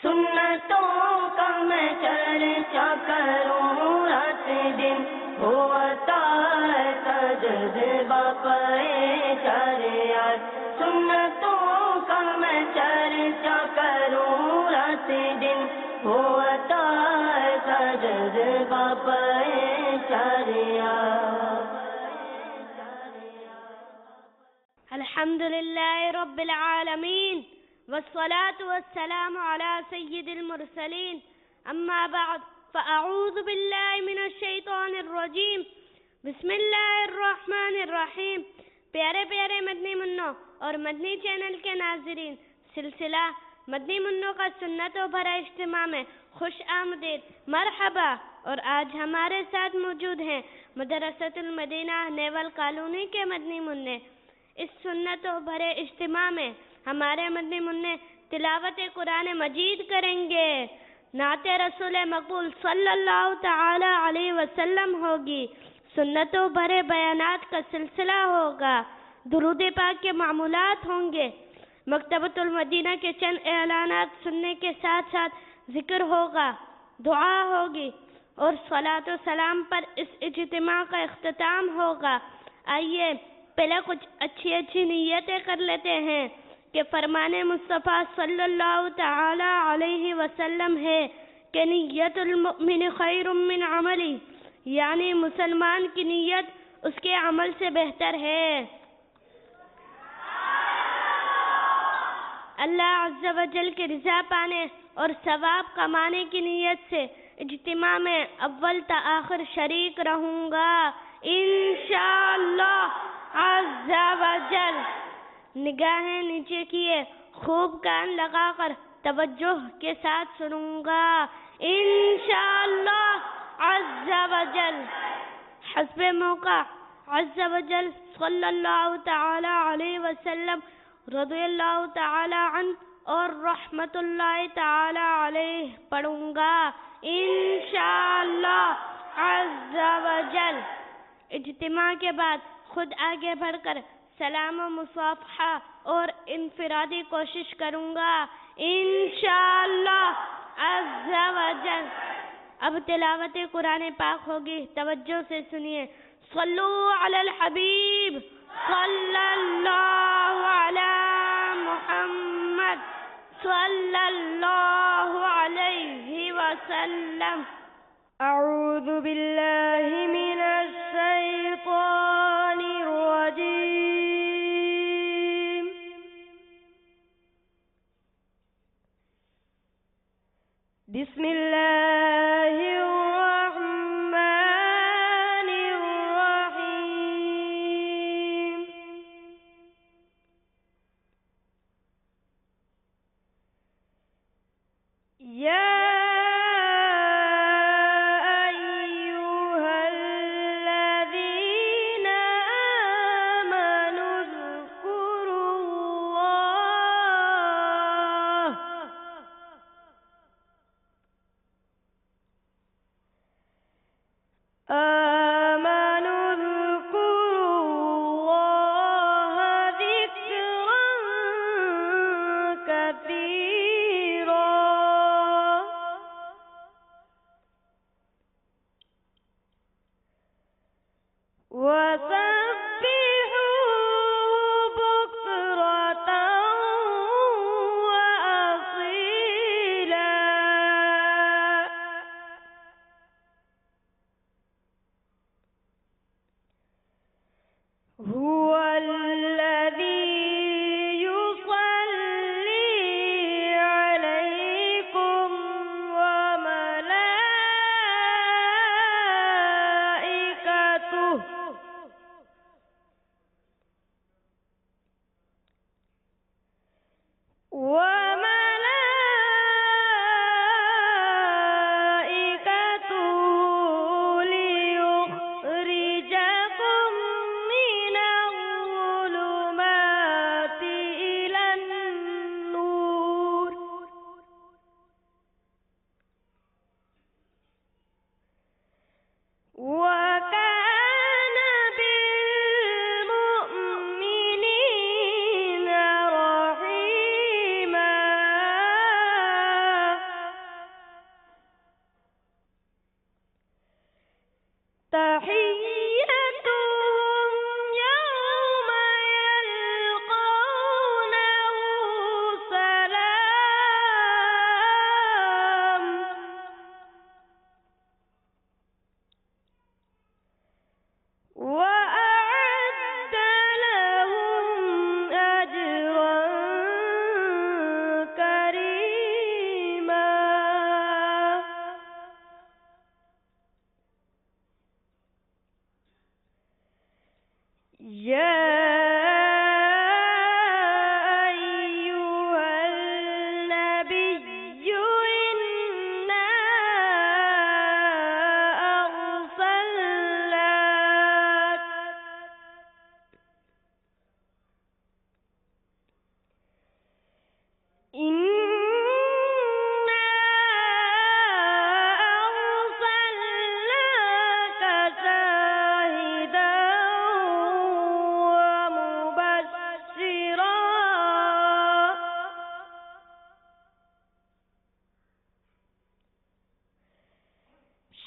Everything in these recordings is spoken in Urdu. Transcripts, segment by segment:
سنتوں کا میں چرچا کروں رات دن، ہوتا ایسا جذبہ پائے چار، سنتوں کا میں چرچا کروں رات دن، ہوتا ایسا جذبہ پائے چار۔ الحمد للہ رب العالمین والصلاة والسلام على سید المرسلین، اما بعد فاعوذ باللہ من الشیطان الرجیم، بسم اللہ الرحمن الرحیم۔ پیارے پیارے مدنی منوں اور مدنی چینل کے ناظرین، سلسلہ مدنی منوں کا سنتوں بھرا اجتماع میں خوش آمدید، مرحبا۔ اور آج ہمارے ساتھ موجود ہیں مدرسۃ المدینہ نیول کالونی کے مدنی منع۔ اس سنتوں بھرے اجتماع میں ہمارے مدنی منع تلاوت قرآن مجید کریں گے، نعت رسول مقبول صلی اللہ تعالی علیہ وسلم ہوگی، سنتوں بھرے بیانات کا سلسلہ ہوگا، درود پاک کے معمولات ہوں گے، مکتبۃ المدینہ کے چند اعلانات سننے کے ساتھ ساتھ ذکر ہوگا، دعا ہوگی اور صلاۃ و سلام پر اس اجتماع کا اختتام ہوگا۔ آئیے پہلے کچھ اچھی نیتیں کر لیتے ہیں کہ فرمان مصطفیٰ صلی اللہ تعالی علیہ وسلم ہے کہ نیت المؤمن خیر من عملی، یعنی مسلمان کی نیت اس کے عمل سے بہتر ہے۔ اللہ عز و جل کی رضا پانے اور ثواب کمانے کی نیت سے اجتماع میں اول تا آخر شریک رہوں گا انشاءاللہ عز و جل۔ نگاہیں نیچے کیے، خوب کان لگا کر توجہ کے ساتھ سنوں گا انشاءاللہ عز و جل۔ حسب موقع عز و جل صلی اللہ تعالی علیہ وسلم، رضی اللہ تعالی عنہ اور رحمت اللہ تعالی علیہ پڑھوں گا انشاءاللہ عز و جل۔ اجتماع کے بعد خود آگے بڑھ کر سلام و مصافحہ اور انفرادی کوشش کروں گا انشاءاللہ عز و جل۔ اب تلاوت قرآن پاک ہوگی، توجہ سے سنیے۔ صلو علی الحبیب صلی اللہ علی محمد صلی اللہ علیہ وسلم۔ اعوذ باللہ من الشیطان الرجیم، بسم اللہ الرحمن الرحیم۔ یا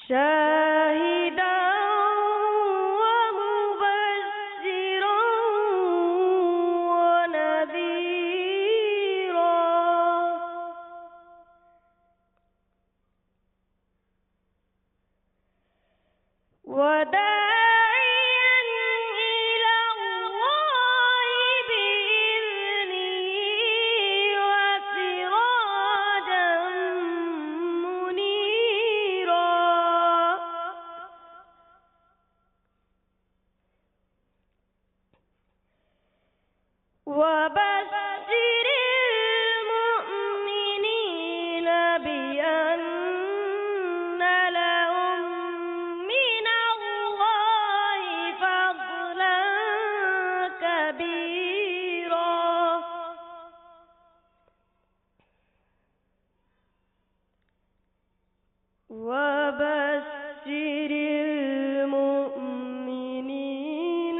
شاهدا ومبشرا ونذيرا وداعيا إلى الله بإذنه وسراجا منيرا وبشر المؤمنين بأن لهم من الله فضلا كبيرا وبشر المؤمنين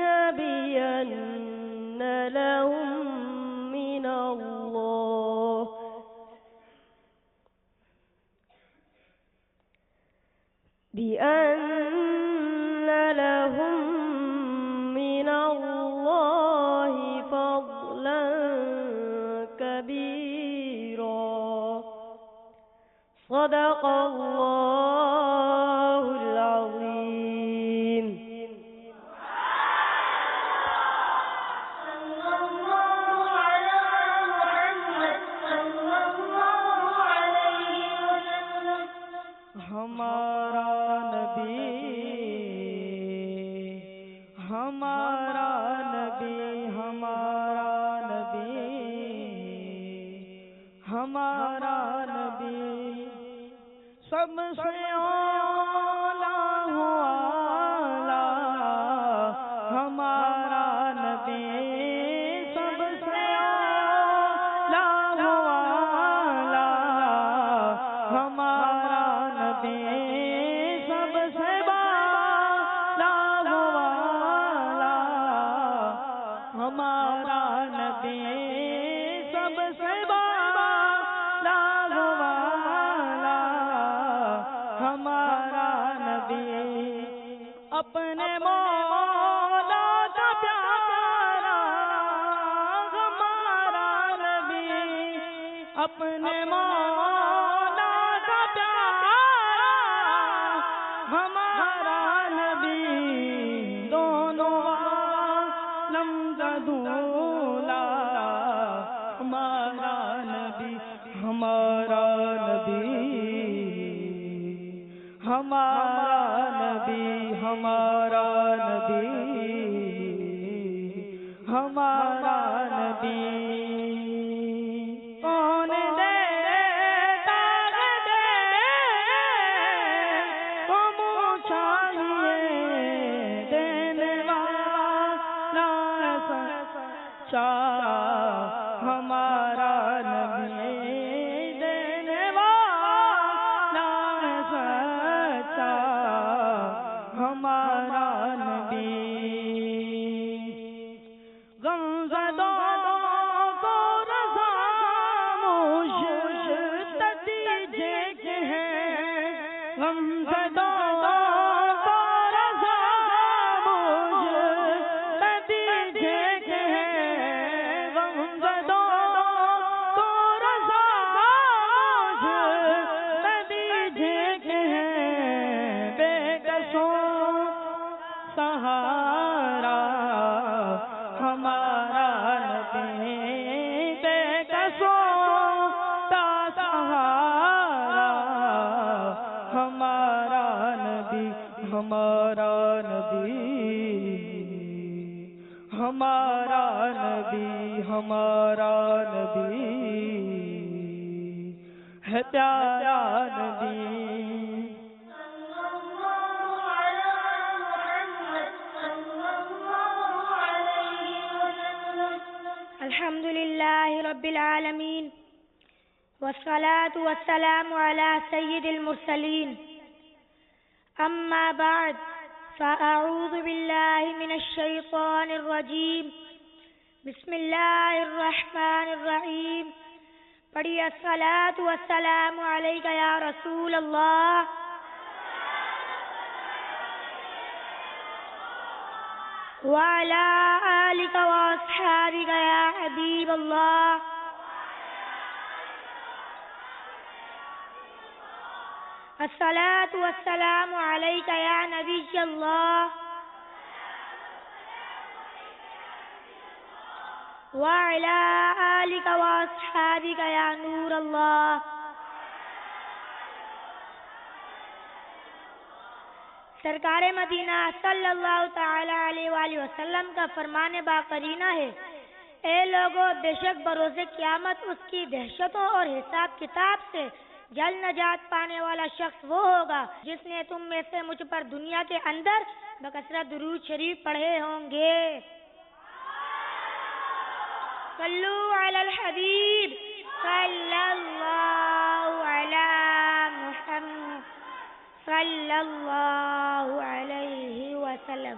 بأن لهم من الله فضلا كبيرا. صدق الله العظيم. صلى الله على محمد صلى الله عليه وسلم. ہمارا نبی ہمارا نبی ہمارا نبی ہمارا نبی سب سے اعلیٰ والا ہمارا نبی سب سے اعلیٰ والا ہمارا نبی سب سے بالا والا ہمارا نبی سب سے بالا والا ہمارا نبی اپنے مولا کا پیارا ہمارا نبی اپنے مولا کا پیارا ہمارا نبی دونوں عالم کا دولا ہمارا نبی ہمارا نبی ہمارا نبی ہمارا نبی ہمارا نبی کون دیتا دے ہم چاہیے دینے والا سچا ہمارا نبی دینے والا سچا ہمارا نبی غمزدوں کو رضا مشتد دیکھے ہیں غمزدوں کو رضا مشتد دیکھے ہیں غمزدوں کو رضا مشتد دیکھے ہیں بے کسوں سہارا ہمارا نبی بے کسوں کا سہارا ہمارا نبی ہمارا نبی ہمارا نبی ہمارا نبی ہے پیارا نبی. الحمد لله رب العالمين والصلاة والسلام على سيد المرسلين أما بعد فأعوذ بالله من الشيطان الرجيم بسم الله الرحمن الرحيم پڑھیے الصلاة والسلام عليك يا رسول الله وعلى آلك وأصحابك يا حبيب الله الصلاة والسلام عليك يا نبي الله وعلى آلك وأصحابك يا نور الله. سرکار مدینہ صلی اللہ تعالی علیہ وآلہ وسلم کا فرمان باقرینہ ہے، اے لوگو، بے شک بروز قیامت اس کی دہشتوں اور حساب کتاب سے جل نجات پانے والا شخص وہ ہوگا جس نے تم میں سے مجھ پر دنیا کے اندر بکثرت درود شریف پڑھے ہوں گے. صلو علی الحبیب صلی اللہ علی محمد صلی اللہ علیہ وسلم.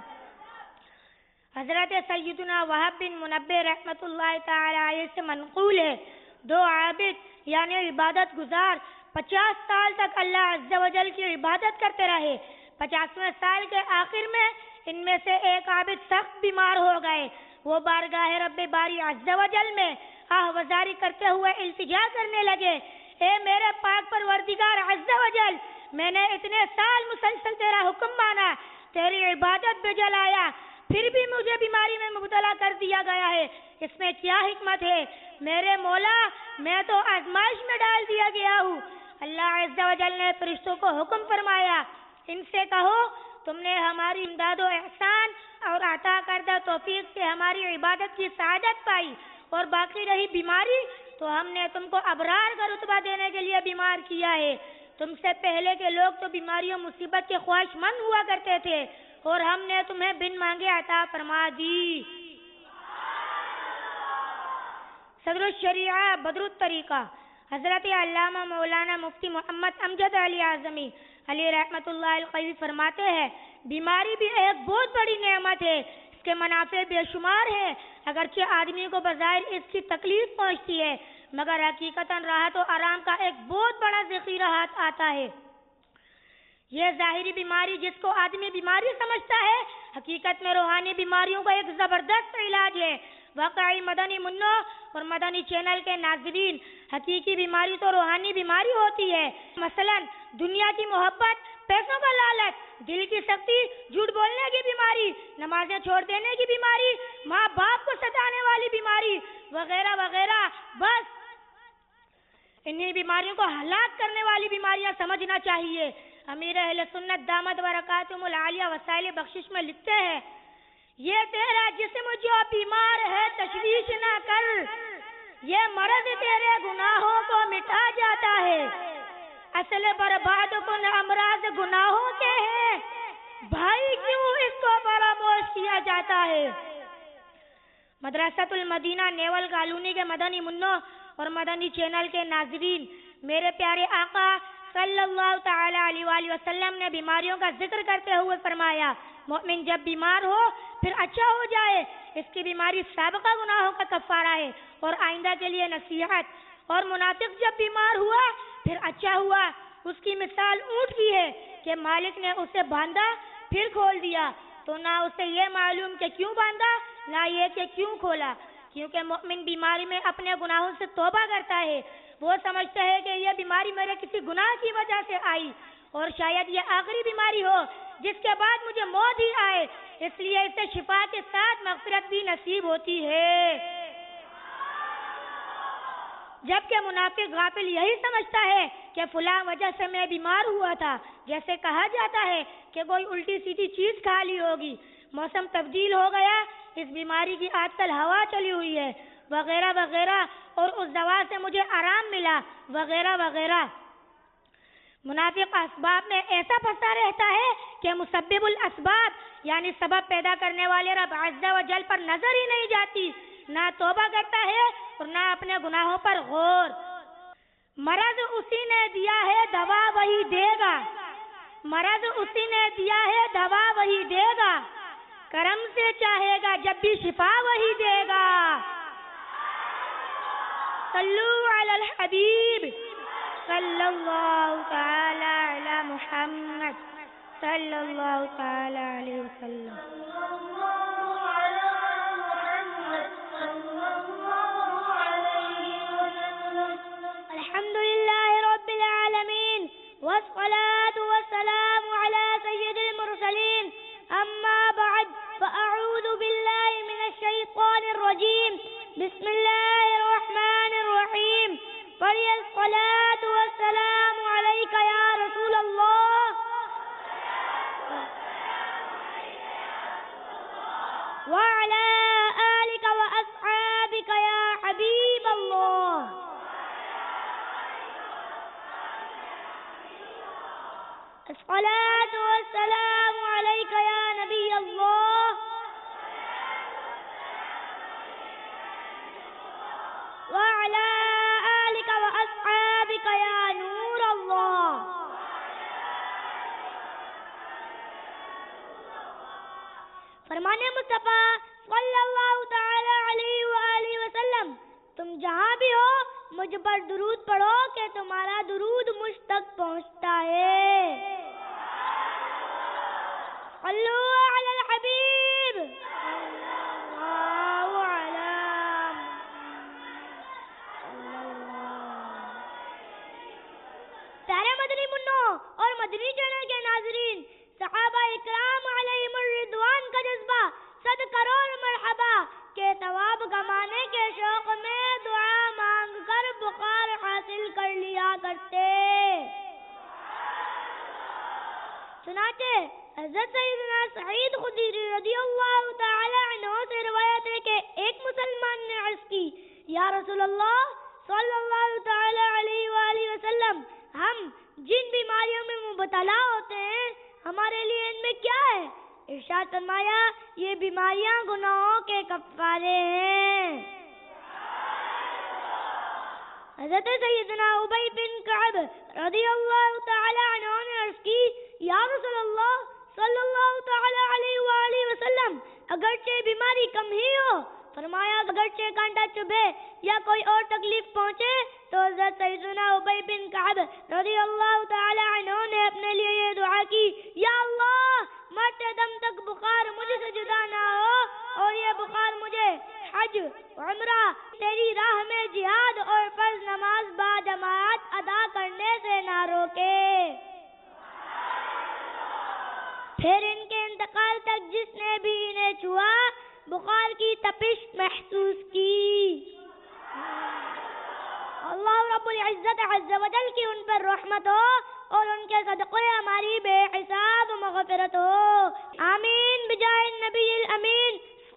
حضرت سیدنا وہب بن منبہ رحمۃ اللہ تعالی علیہ سے منقول ہے، دو عابد یعنی عبادت گزار 50 سال تک اللہ عز و جل کی عبادت کرتے رہے. 50ویں سال کے آخر میں ان میں سے ایک عابد سخت بیمار ہو گئے. وہ بارگاہ رب باری عز و جل میں آہوازاری کرتے ہوئے التجا کرنے لگے، اے میرے پاک پروردگار عز و جل، میں نے اتنے سال مسلسل تیرا حکم مانا، تیری عبادت پہ جلایا، پھر بھی مجھے بیماری میں مبتلا کر دیا گیا ہے، اس میں کیا حکمت ہے؟ میرے مولا، میں تو آزمائش میں ڈال دیا گیا ہوں. اللہ عز و جل نے فرشتوں کو حکم فرمایا، ان سے کہو تم نے ہماری امداد و احسان اور عطا کردہ توفیق سے ہماری عبادت کی سعادت پائی، اور باقی رہی بیماری تو ہم نے تم کو ابرار کا رتبہ دینے کے لیے بیمار کیا ہے. تم سے پہلے کے لوگ تو بیماریوں مصیبت کے خواہش مند ہوا کرتے تھے، اور ہم نے تمہیں بن مانگے عطا فرما دی. صدر الشریعہ بدر الطریقہ حضرت علامہ مولانا مفتی محمد امجد علی اعظمی علی رحمۃ اللہ القوی فرماتے ہیں، بیماری بھی ایک بہت بڑی نعمت ہے، اس کے منافع بے شمار ہیں. اگرچہ آدمی کو بظاہر اس کی تکلیف پہنچتی ہے، مگر حقیقتاً راحت و آرام کا ایک بہت بڑا ذخیرہ ہاتھ آتا ہے. یہ ظاہری بیماری جس کو آدمی بیماری سمجھتا ہے، حقیقت میں روحانی بیماریوں کا ایک زبردست علاج ہے. واقعی مدنی منو اور مدنی چینل کے ناظرین، حقیقی بیماری تو روحانی بیماری ہوتی ہے. مثلا دنیا کی محبت، پیسوں کا لالچ، دل کی سختی، جھوٹ بولنے کی بیماری، نمازیں چھوڑ دینے کی بیماری، ماں باپ کو ستانے والی بیماری وغیرہ وغیرہ. بس انہی بیماریوں کو ہلاک کرنے والی بیماریاں سمجھنا چاہیے. امیر اہل سنت دامت برکاتہم العالیہ وسائل بخشش میں لکھتے ہیں، یہ تیرا جسم جو بیمار ہے تشویش نہ کر، یہ مرض تیرے گناہوں کو مٹا جاتا ہے. اصل برباد کن امراض گناہوں کے ہیں، بھائی کیوں اس کو فراموش کیا جاتا ہے. مدرسۃ المدینہ نیول کالونی کے مدنی منو اور مدنی چینل کے ناظرین، میرے پیارے آقا صلی اللہ تعالی علیہ وآلہ وسلم نے بیماریوں کا ذکر کرتے ہوئے فرمایا، مومن جب بیمار ہو پھر اچھا ہو جائے، اس کی بیماری سابقہ گناہوں کا کفارہ ہے اور آئندہ کے لیے نصیحت. اور منافق جب بیمار ہوا پھر اچھا ہوا، اس کی مثال اونٹ کی ہے کہ مالک نے اسے باندھا پھر کھول دیا، تو نہ اسے یہ معلوم کہ کیوں باندھا، نہ یہ کہ کیوں کھولا. کیونکہ مومن بیماری میں اپنے گناہوں سے توبہ کرتا ہے، وہ سمجھتا ہے کہ یہ بیماری میرے کسی گناہ کی وجہ سے آئی، اور شاید یہ آخری بیماری ہو جس کے بعد مجھے موت ہی آئے، اس لیے اسے شفا کے ساتھ مغفرت بھی نصیب ہوتی ہے. جبکہ منافق غافل یہی سمجھتا ہے کہ فلاں وجہ سے میں بیمار ہوا تھا، جیسے کہا جاتا ہے کہ کوئی الٹی سیدھی چیز کھا لی ہوگی، موسم تبدیل ہو گیا، اس بیماری کی آج کل ہوا چلی ہوئی ہے، وغیرہ وغیرہ، اور اس دوا سے مجھے آرام ملا، وغیرہ وغیرہ. منافق اسباب میں ایسا پھنسا رہتا ہے کہ مسبب الاسباب یعنی سبب پیدا کرنے والے رب عز و جل پر نظر ہی نہیں جاتی، نہ توبہ کرتا ہے اور نہ اپنے گناہوں پر غور. مرض اسی نے دیا ہے دوا وہی دے گا، مرض اسی نے دیا ہے دوا وہی دے گا، کرم سے چاہے گا جب بھی شفا وہی دے گا. صلو علی الحبیب صلی اللہ تعالی علی محمد صلی اللہ تعالی علیہ وسلم. صلى الله عليه وسلم. الحمد لله رب العالمين والصلاة والسلام على سيد المرسلين أما بعد فأعوذ بالله من الشيطان الرجيم بسم الله الرحمن الرحيم فلي الصلاة والسلام عليك يا رسول الله وعلى آلك وأصحابك يا حبيب الله. الصلاة والسلام عليك يا نبي الله وعلى آلك وأصحابك يا نور الله. فرمان مصطفیٰ صلی اللہ تعالی علیہ وآلہ وسلم تم جہاں بھی ہو مجھ پر درود پڑھو کہ تمہارا درود مجھ تک پہنچتا ہے. صلو علی الحبیب اللہ علی پیارے مدنی منوں اور مدنی چینل کے ناظرین، صحابہ اکرام علیہم الرضوان کا جذبہ 100 کروڑ مرحبا کے ثواب کمانے کے شوق میں دعا مانگ کر بخار حاصل کر لیا کرتے. چنانچہ حضرت سیدنا سعید خدری رضی اللہ تعالی عنہ سے روایت ہے کہ ایک مسلمان نے عرض کی، یا رسول اللہ صلی اللہ تعالی علیہ وآلہ وسلم، ہم جن بیماریوں میں مبتلا ہوتے ہیں ہمارے لیے ان میں کیا ہے؟ ارشاد فرمایا، یہ بیماریاں گناہوں کے کفارے ہیں. حضرت سیدنا ابی بن کعب رضی اللہ تعالی عنہ نے عرض کی، یا رسول اللہ صلی اللہ تعالی علیہ وآلہ وسلم، اگرچہ بیماری کم ہی ہو، فرمایا اگرچہ کانٹا چبھے یا کوئی اور تکلیف پہنچے، تو حضرت سیدنا ابی بن کعب رضی اللہ تعالی عنہ نے اپنے لیے یہ دعا کی، یا اللہ مرتے دم تک بخار مجھ سے جدا نہ ہو، اور یہ بخار مجھے حج، عمرہ، تیری راہ میں جہاد اور فرض نماز با جماعت ادا کرنے سے نہ روکے. پھر ان کے انتقال تک جس نے بھی انہیں چھوا بخار کی تپش محسوس کی. اللہ رب العزت عز و جل کی ان پر رحمت ہو اور ان کے صدقے ہماری بے حساب مغفرت ہو. آمین بجاہ النبی الامین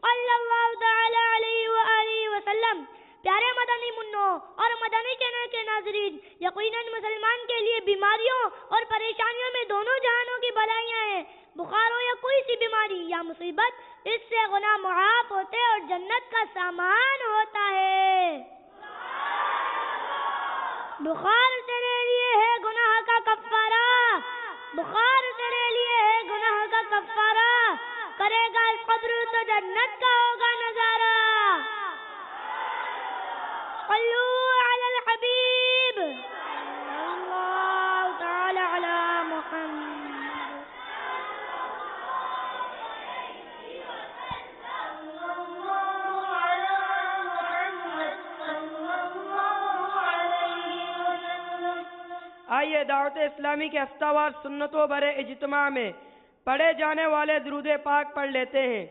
صلی اللہ تعالی علیہ وآلہ وسلم. پیارے مدنی منوں اور مدنی چینل کے ناظرین، یقیناً مسلمان کے لیے بیماریوں اور پریشانیوں میں دونوں جہانوں کی بلائیاں ہیں. بخار ہو یا کوئی سی بیماری یا مصیبت، اس سے گناہ معاف ہوتے اور جنت کا سامان ہوتا ہے. بخار تیرے لیے ہے گناہ کا کفارہ، بخار تیرے لیے ہے گناہ کا کفارہ، کرے گا اس قبر تو جنت کا ہوگا نظارہ. صلو علی الحبیب اللہ تعالی علی محمد. آئیے دعوت اسلامی کے ہفتہ سنتوں برے اجتماع میں پڑھے جانے والے درود پاک پڑھ لیتے ہیں.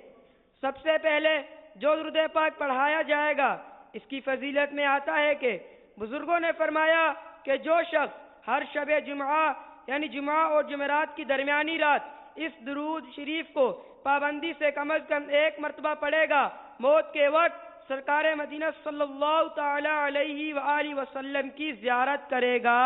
سب سے پہلے جو درود پاک پڑھایا جائے گا اس کی فضیلت میں آتا ہے کہ بزرگوں نے فرمایا کہ جو شخص ہر شب جمعہ یعنی جمعہ اور جمعرات کی درمیانی رات اس درود شریف کو پابندی سے کم از کم 1 مرتبہ پڑھے گا، موت کے وقت سرکار مدینہ صلی اللہ تعالی علیہ وآلہ وسلم کی زیارت کرے گا،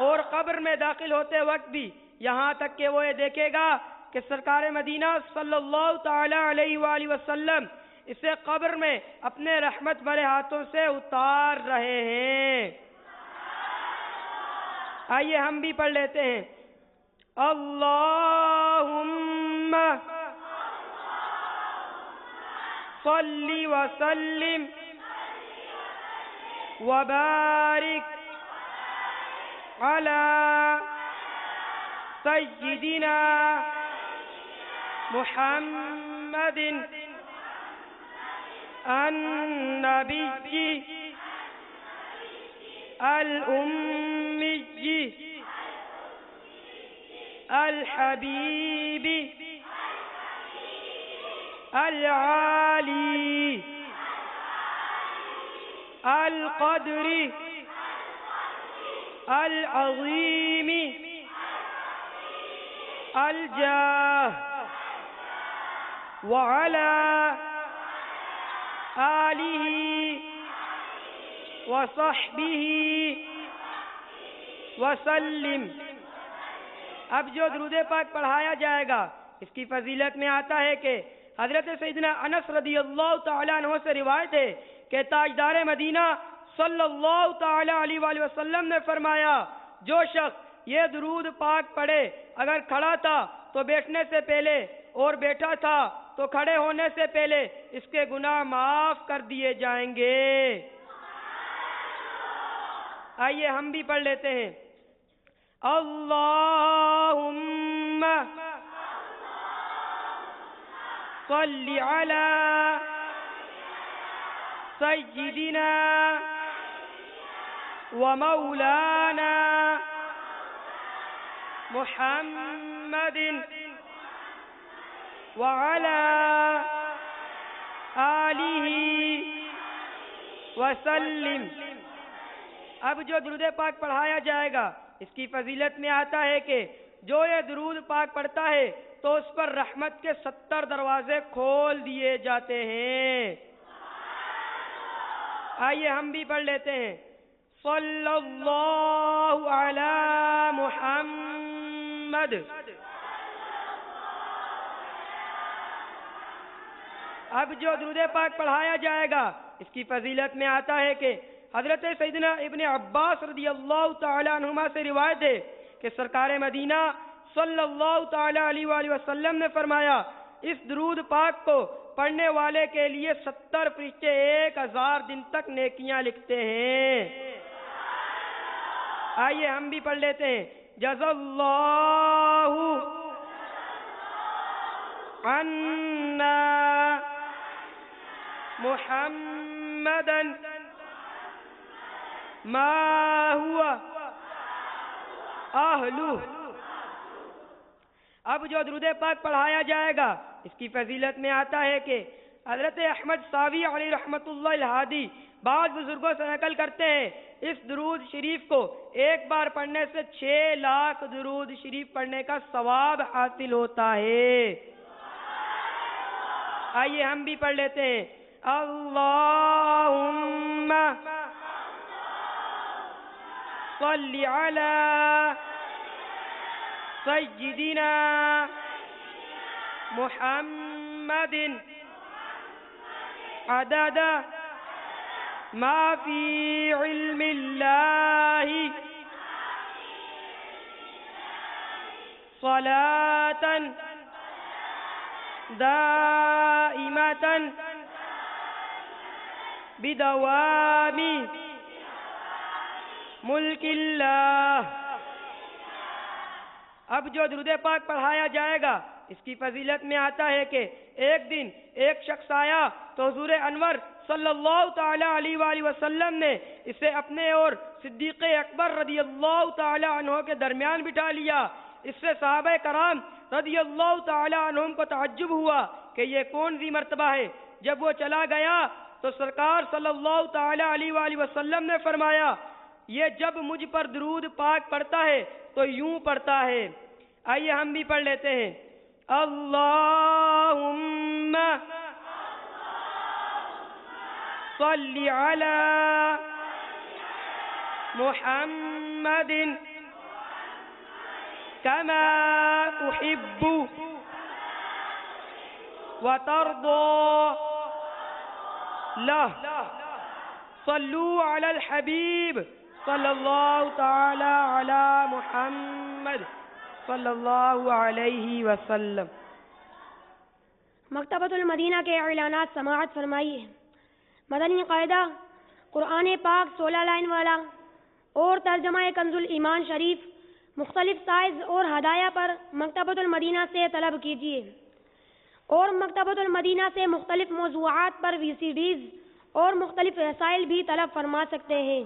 اور قبر میں داخل ہوتے وقت بھی یہاں تک کہ وہ یہ دیکھے گا کہ سرکار مدینہ صلی اللہ تعالی علیہ وآلہ وسلم اسے قبر میں اپنے رحمت بھرے ہاتھوں سے اتار رہے ہیں. آئیے ہم بھی پڑھ لیتے ہیں. اللہم صلی وسلم وبارک علی سیدنا محمد النبي الأمي الحبيب العالي القدر العظيم الجاه وعلى آله وصحبه وسلم. اب جو درود پاک پڑھایا جائے گا اس کی فضیلت میں آتا ہے کہ حضرت سیدنا انس رضی اللہ تعالیٰ عنہ سے روایت ہے کہ تاجدار مدینہ صلی اللہ تعالیٰ علیہ وآلہ وسلم نے فرمایا جو شخص یہ درود پاک پڑھے اگر کھڑا تھا تو بیٹھنے سے پہلے اور بیٹھا تھا تو کھڑے ہونے سے پہلے اس کے گناہ معاف کر دیے جائیں گے. آئیے ہم بھی پڑھ لیتے ہیں. اللہم صلی علی سیدنا ومولانا محمد وعلى آلہ وسلم. اب جو درود پاک پڑھایا جائے گا اس کی فضیلت میں آتا ہے کہ جو یہ درود پاک پڑھتا ہے تو اس پر رحمت کے 70 دروازے کھول دیے جاتے ہیں. آئیے ہم بھی پڑھ لیتے ہیں. صلی اللہ علی محمد. اب جو درود پاک پڑھایا جائے گا اس کی فضیلت میں آتا ہے کہ حضرت سیدنا ابن عباس رضی اللہ تعالی عنہما سے روایت ہے کہ سرکار مدینہ صلی اللہ تعالی علیہ وآلہ وسلم نے فرمایا اس درود پاک کو پڑھنے والے کے لیے 70 فرشتے 1000 دن تک نیکیاں لکھتے ہیں. آئیے ہم بھی پڑھ لیتے ہیں. جزا اللہ عنا محمدا ما هو اہلہ. اب جو درود پاک پڑھایا جائے گا اس کی فضیلت میں آتا ہے کہ حضرت احمد ساوی علیہ رحمت اللہ الہادی بعض بزرگوں سے نقل کرتے ہیں اس درود شریف کو ایک بار پڑھنے سے 6 لاکھ درود شریف پڑھنے کا ثواب حاصل ہوتا ہے. آئیے ہم بھی پڑھ لیتے ہیں. اللہم صلی علی سیدنا محمد عدد ما فی علم اللہ صلاة دائمة بدوام ملک اللہ. اب جو درود پاک پڑھایا جائے گا اس کی فضیلت میں آتا ہے کہ ایک دن ایک شخص آیا تو حضور انور صلی اللہ تعالی علیہ وآلہ وسلم نے اسے اپنے اور صدیق اکبر رضی اللہ تعالی عنہ کے درمیان بٹھا لیا. اس سے صحابہ کرام رضی اللہ تعالی عنہم کو تعجب ہوا کہ یہ کون سی مرتبہ ہے. جب وہ چلا گیا تو سرکار صلی اللہ تعالی علیہ وآلہ وسلم نے فرمایا یہ جب مجھ پر درود پاک پڑھتا ہے تو یوں پڑھتا ہے. آئیے ہم بھی پڑھ لیتے ہیں. اللہم صلی علی محمد کما تحب وترضى لہ. صلو علی الحبیب صلی اللہ تعالی علی محمد صلی اللہ علیہ وسلم. مکتبۃ المدینہ کے اعلانات سماعت فرمائیے. مدنی قاعدہ قرآن پاک 16 لائن والا اور ترجمہ کنز الایمان شریف مختلف سائز اور ہدایہ پر مکتبۃ المدینہ سے طلب کیجیے. اور مکتبۃ المدینہ سے مختلف موضوعات پر VCDs اور مختلف رسائل بھی طلب فرما سکتے ہیں۔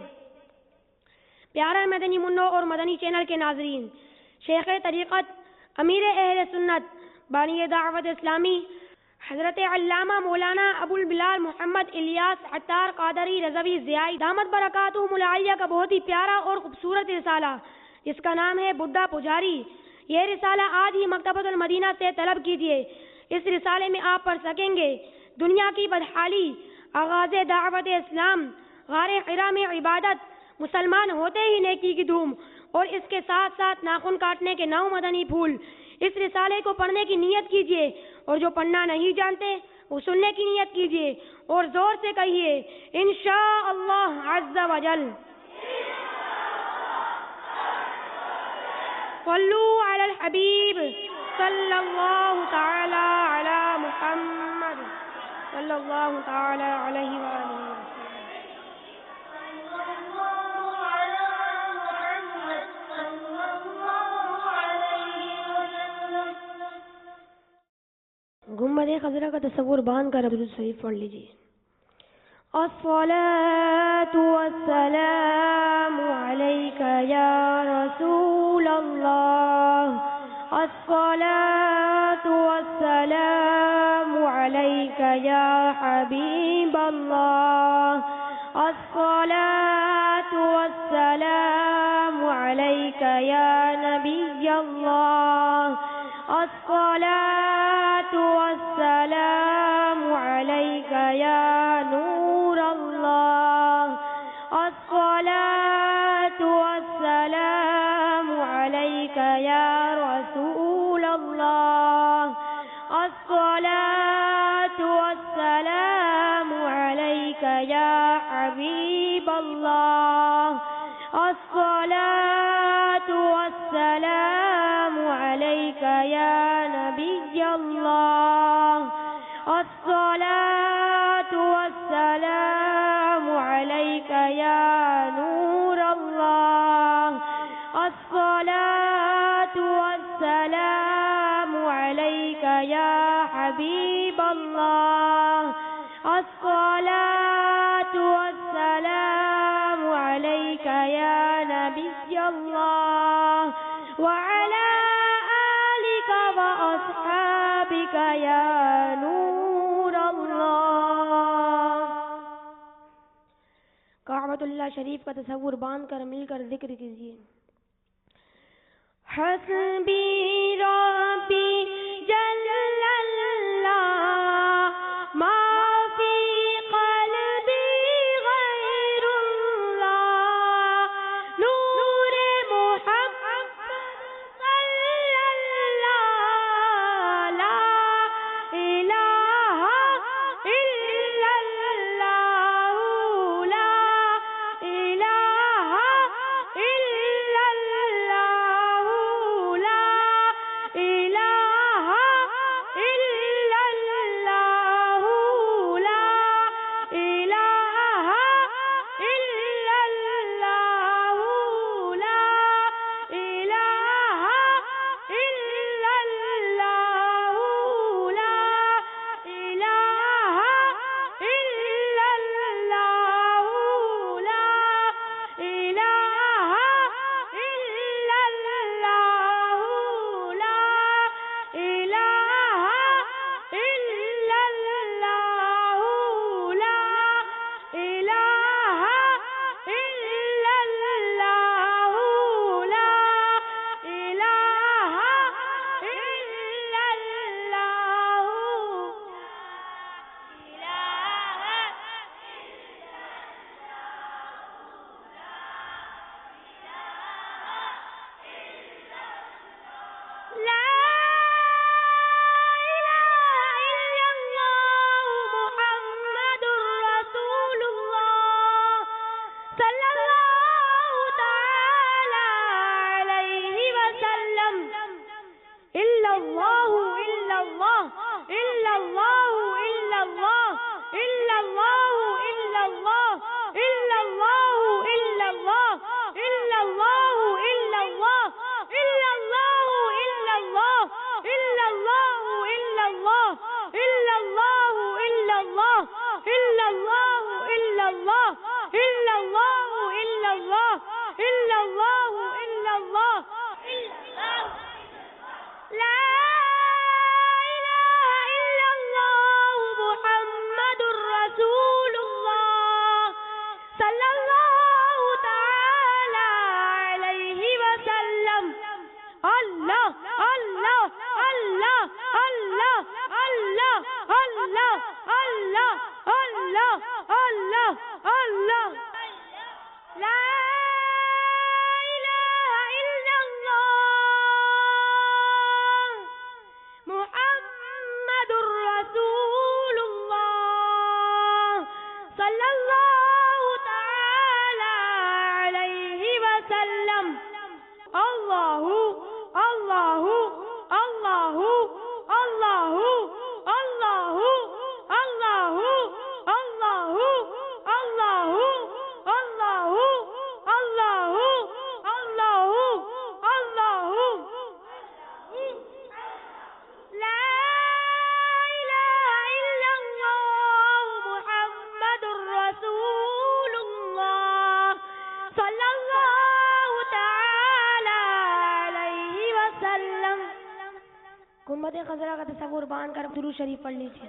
پیارا مدنی منو اور مدنی چینل کے ناظرین، شیخ طریقت امیر اہل سنت بانی دعوت اسلامی حضرت علامہ مولانا ابو البلال محمد الیاس عطار قادری رضوی ضیائی دامت برکاتہم العالیہ کا بہت ہی پیارا اور خوبصورت رسالہ جس کا نام ہے بدھا پجاری، یہ رسالہ آج ہی مکتبۃ المدینہ سے طلب کیجیے۔ اس رسالے میں آپ پڑھ سکیں گے دنیا کی بدحالی، آغاز دعوت اسلام، غار حرا میں عبادت، مسلمان ہوتے ہی نیکی کی دھوم، اور اس کے ساتھ ساتھ ناخن کاٹنے کے 9 مدنی پھول۔ اس رسالے کو پڑھنے کی نیت کیجیے، اور جو پڑھنا نہیں جانتے وہ سننے کی نیت کیجیے اور زور سے کہیے انشاءاللہ عز و جل۔ صلو علی الحبیب صلی اللہ تعالی علی محمد صلی اللہ تعالی علیہ وآلہ وسلم۔ گنبد خضرا کا تصور باندھ کر درود شریف پڑھ لیجیے۔ الصلاة والسلام علیک یا رسول اللہ، الصلاة والسلام علیک یا حبیب اللہ، الصلاة والسلام علیک یا نبی اللہ، الصلاة والسلام علیک یا نور اللہ، الصلاة والسلام علیک یا رسول اللہ، الصلاة والسلام علیک یا حبیب اللہ، الصلاة والسلام علیک یا نبی اللہ، الصلاة والسلام علیک یا نور اللہ، الصلاة والسلام علیک یا حبیب اللہ، الصلاة والسلام علیک یا نبی اللہ، وعلی آلک وأصحابک یا نور اللہ۔ کعبۃ اللہ شریف کا تصور باندھ کر مل کر ذکر کیجیے۔ حسبی ربی جل اللہ ما فی قلبی غیر اللہ، نور محمد صلی اللہ، لا الہ الا اللہ، لا الہ الا اللہ، لا الہ الا اللہ، لا الہ الا اللہ، لا الہ الا اللہ، لا الہ الا اللہ، لا الہ الا اللہ، لا الہ الا اللہ، لا الہ الا اللہ، لا الہ الا اللہ، لا الہ الا اللہ محمد رسول اللہ صلی اللہ تعالی علیہ وسلم۔ الا اللہ الا اللہ الا اللہ الا اللہ الا اللہ الا اللہ الا اللہ الا اللہ الا اللہ الا اللہ الا اللہ الا اللہ الا اللہ الا اللہ اللہ الا اللہ لا الہ الا اللہ محمد رسول اللہ صلی اللہ تعالی علیہ وسلم اللہ اللہ اللہ اللہ اللہ اللہ اللہ اللہ اللہ اللہ لا الہ الا اللہ محمد رسول اللہ صلی اللہ تعالی علیہ وسلم اللہ اللہ اللہ اللہ اللہ اللہ اللہ اللہ اللہ اللہ اللہ اللہ لا الہ الا اللہ محمد رسول اللہ صلی اللہ تعالی علیہ وسلم. گنبد خضرا کا تصور باندھ کر درود شریف پڑھ لیجیے.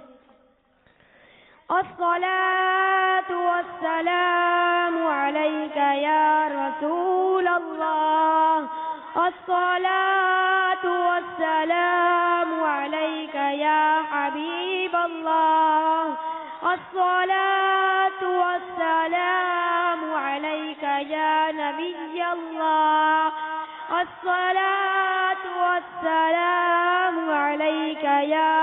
الصلاة والسلام عليك يا رسول الله الصلاة والسلام عليك يا حبيب الله الصلاة والسلام عليك يا نبي الله الصلاة والسلام عليك يا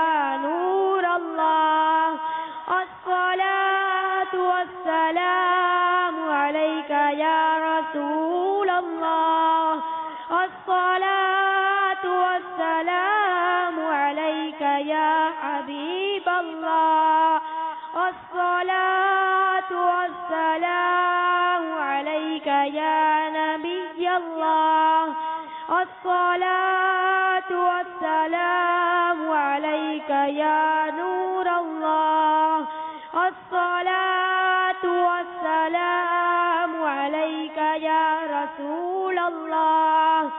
نور الله الصلاة والسلام عليك يا رسول الله الصلاة والسلام عليك يا حبيب الله الصلاة والسلام عليك يا نبي الله الصلاة والسلام عليك يا نور الله الصلاة والسلام عليك يا رسول الله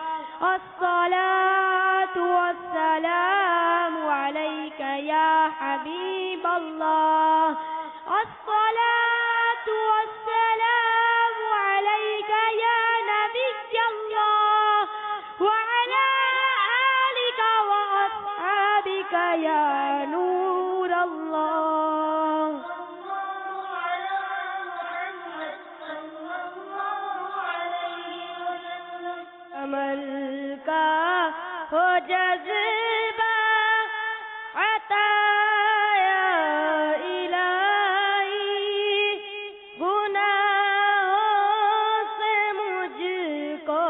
الصلاة والسلام عليك يا حبيب الله الصلاة والسلام عليك يا نبي الله وعلى آلك وأصحابك يا نور الله. عمل کا ہو جذبہ عطا یا الہی گناہوں سے مجھ کو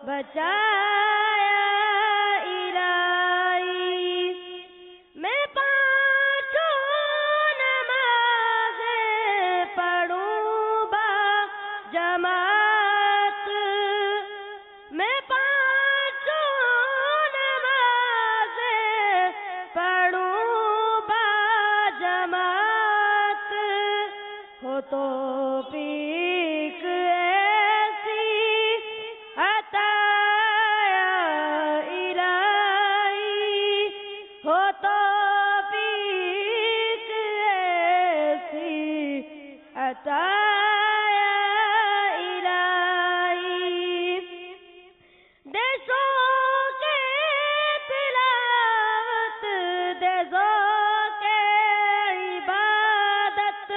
بچایا الہی میں پانچوں نمازیں پڑھوں با جماعت میں پانچوں نمازیں پڑھوں با جماعت ہو توفیق ایسی عطا یا الہی ہو توفیق ایسی عطا یا الہی دیسوں کے تلاوت دیسوں کے عبادت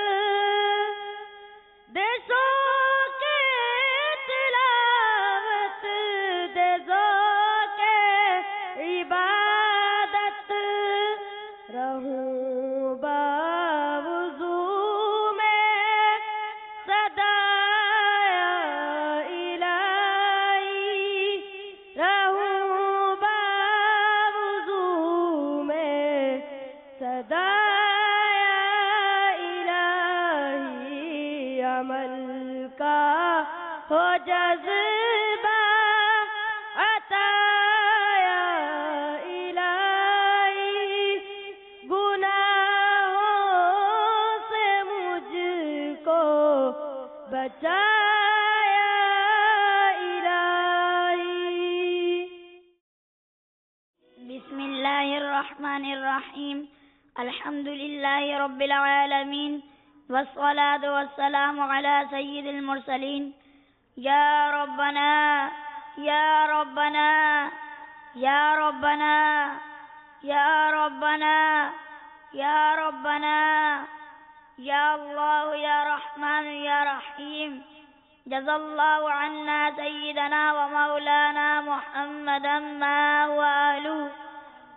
دیسوں کے تلاوت دیسوں کے عبادت رہوں باوضو میں صدا یا الہی رہوں باوضو میں صدا یا الہی عمل کا ہو جذبہ عطا یا الہی گناہوں سے مجھ کو بچایا الرحمن الرحيم الحمد لله رب العالمين والصلاة والسلام على سيد المرسلين يا ربنا يا ربنا يا ربنا يا ربنا يا ربنا يا الله يا رحمن يا رحيم جزا الله عنا سيدنا ومولانا محمدا ما هو أهله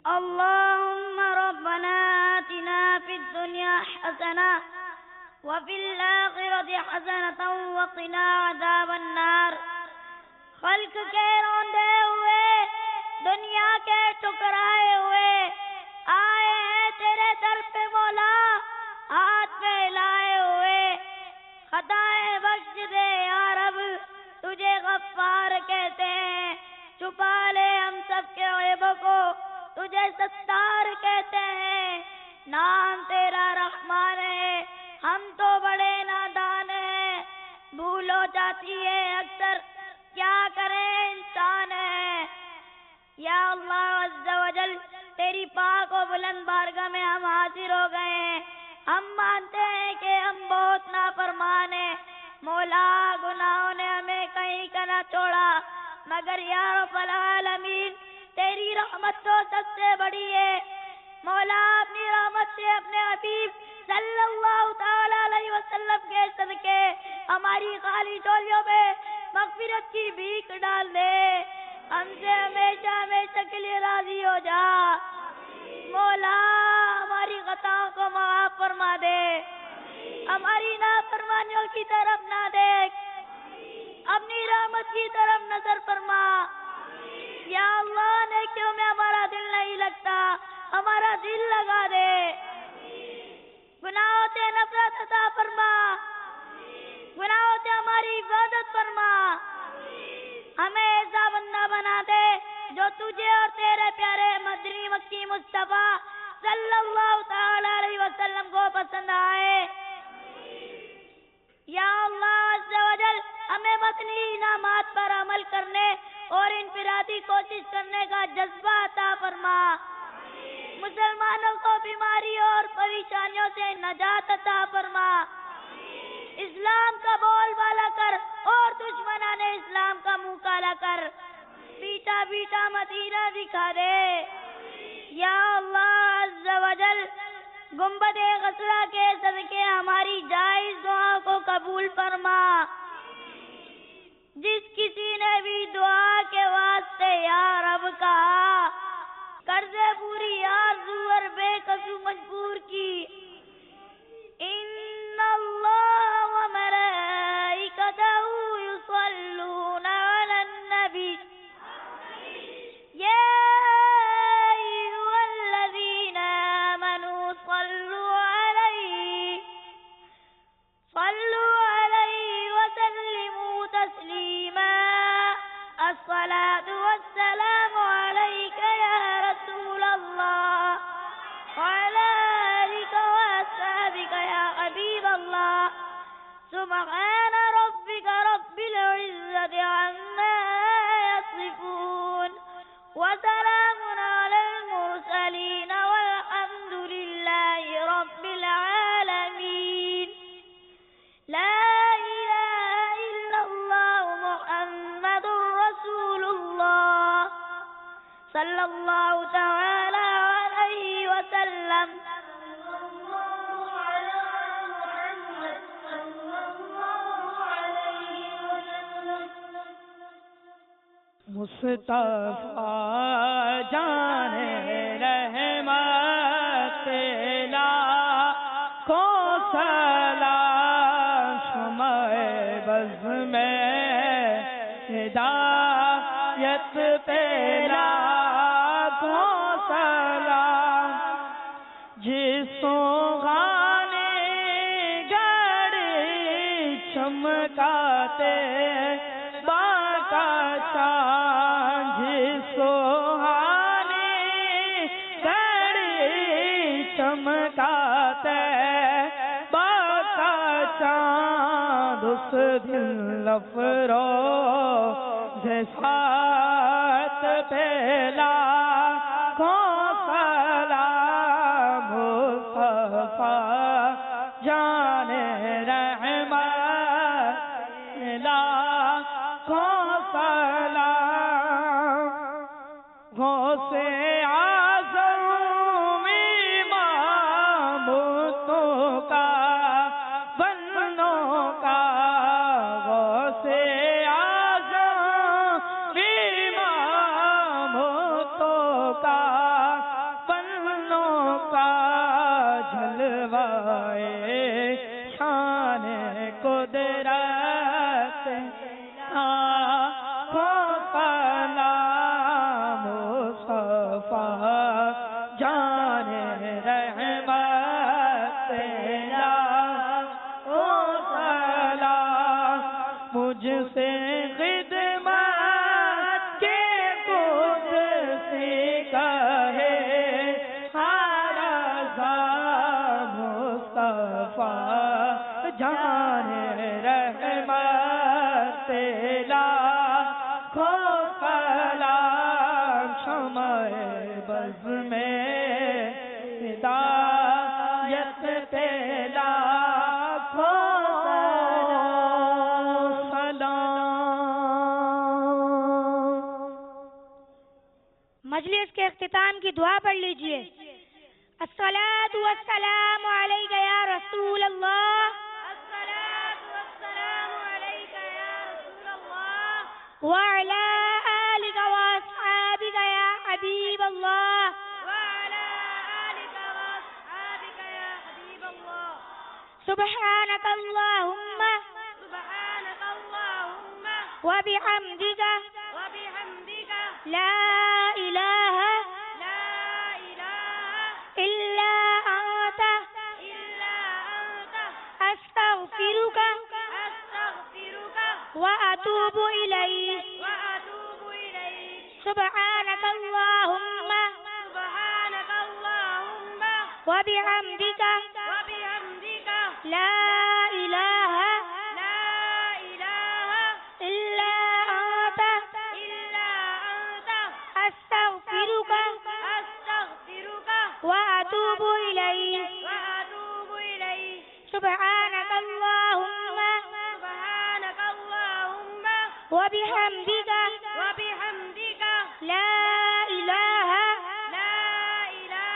اللهم ربنا آتنا في الدنيا حسنة وفي الآخرة حسنة وقنا عذاب النار خلق کے روندے ہوئے دنیا کے ٹکرائے ہوئے آئے ہیں تیرے در پہ مولا ہاتھ میں لائے ہوئے خطائیں بخش دے یا رب تجھے غفار کہتے ہیں چھپا لے ہم سب کے عیبوں کو تجھے ستار کہتے ہیں نام تیرا رحمان ہے ہم تو بڑے نادان ہیں بھول ہو جاتی ہے اکثر کیا کرے انسان ہے یا اللہ عز و جل تیری پاک و بلند بارگاہ میں ہم حاضر ہو گئے ہیں ہم مانتے ہیں کہ ہم بہت نافرمان ہیں مولا گناہوں نے ہمیں کہیں کا نہ چھوڑا مگر یا رب العالمین تیری رحمت تو سب سے بڑی ہے مولا اپنی رحمت سے اپنے حبیب صلی اللہ تعالی علیہ وسلم کے صدقے ہماری خالی جھولیوں میں مغفرت کی بھیک ڈال دے ہم سے ہمیشہ ہمیشہ کے لیے راضی ہو جا مولا ہماری خطاؤں کو معاف فرما دے ہماری نافرمانیوں کی طرف نہ دیکھ اپنی رحمت کی طرف نظر فرما یا اللہ نیکیوں میں ہمارا دل نہیں لگتا ہمارا دل لگا دے گناہوں سے نفرت عطا فرما گناہوں سے ہماری حفاظت فرما ہمیں ایسا بندہ بنا دے جو تجھے اور تیرے پیارے مدنی مکی مصطفیٰ صلی اللہ تعالی علیہ وسلم کو پسند آئے یا اللہ عز و جل ہمیں مدنی انعامات پر عمل کرنے اور انفرادی کوشش کرنے کا جذبہ عطا فرما مسلمانوں کو بیماریوں اور پریشانیوں سے نجات عطا فرما اسلام کا بول بالا کر اور دشمنان اسلام کا منہ کالا کر بیٹا بیٹا مدینہ دکھا دے یا اللہ عز و جل گنبد خضرا کے صدقے ہماری جائز دعا کو قبول فرما جس کسی نے بھی دعا کے واسطے یا رب کہا قرضے پوری آرزو اور بے قصو مجبور کی ان اللہ وملائکتہ یصلون علی النبی یا ایھا الذین آمنوا صلوا علیہ وسلموا تسلیما الصلاة والسلام علیک یا رسول اللہ وعلی آلک وأصحابک یا حبیب اللہ سبحان ربک رب العزة عما یصفون وسلام علی المرسلین والحمد للہ رب العالمین لا الہ الا اللہ محمد رسول اللہ صلی اللہ تعالی علیہ وسلم مصطفیٰ جان رحمت لاکھوں سلام شمع بز میں ہدایت پہ لاکھوں سلام جس غانے گڑی چمکاتے باقا چاند جس سوہانی گڑی چمکاتے باقا چاند اس دن لفروز ساتھ پہ لاکھوں سلام سلام غوث اعظم امام بتوں کا بندوں کا غوث اعظم امام بتوں کا بندوں کا جلوائے شان قدرت مصطفیٰ جان رحمت سلام مجھ سے خدمت کے قدسی کہے ہر رضا مصطفیٰ جان رحمت لاکھوں سلام شمع بز میں ہدایت پہ لاکھوں سلام۔ مجلس کے اختتام کی دعا پڑھ لیجئے۔ الصلاۃ والسلام علیک یا رسول اللہ، الصلاة والسلام عليك يا رسول الله وعلى آلك وأصحابك يا حبيب الله، وعلى آلك وأصحابك يا حبيب الله سبحانك اللهم سبحانك اللهم وبحمدك وبحمدك لا إله لا إله إلا أنت إلا أنت أستغفرك أستغفرك وأتوب إليك وأتوب إليك سبحانك اللهم سبحانك اللهم وبحمدك وبحمدك لا إله لا إله إلا أنت إلا أنت أستغفرك أستغفرك وأتوب إليك وأتوب إليك سبحانك اللهم سبحانك اللهم وبحمدك وبحمدك لا إله لا إله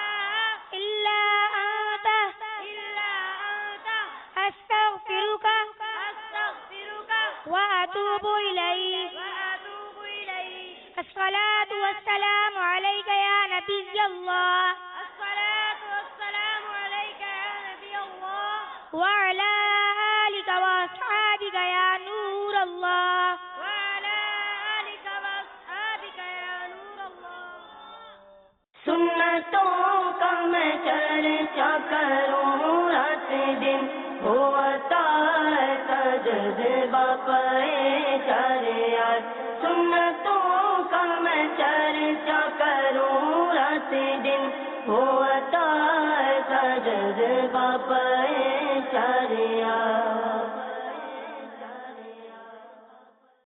إلا أنت إلا أنت أستغفرك أستغفرك وأتوب إليك وأتوب إليك الصلاة والسلام عليك يا نبي الله الصلاة والسلام عليك يا نبي الله وعلى آلك وأصحابك يا نور الله وعلى آلك وأصحابك يا نور الله سنتوں کا میں چرچا کروں رات دن ہوتا ہے تجربہ پریشان سنتوں کا میں چرچا کروں رات دن ہوتا ہے تجربہ پریشان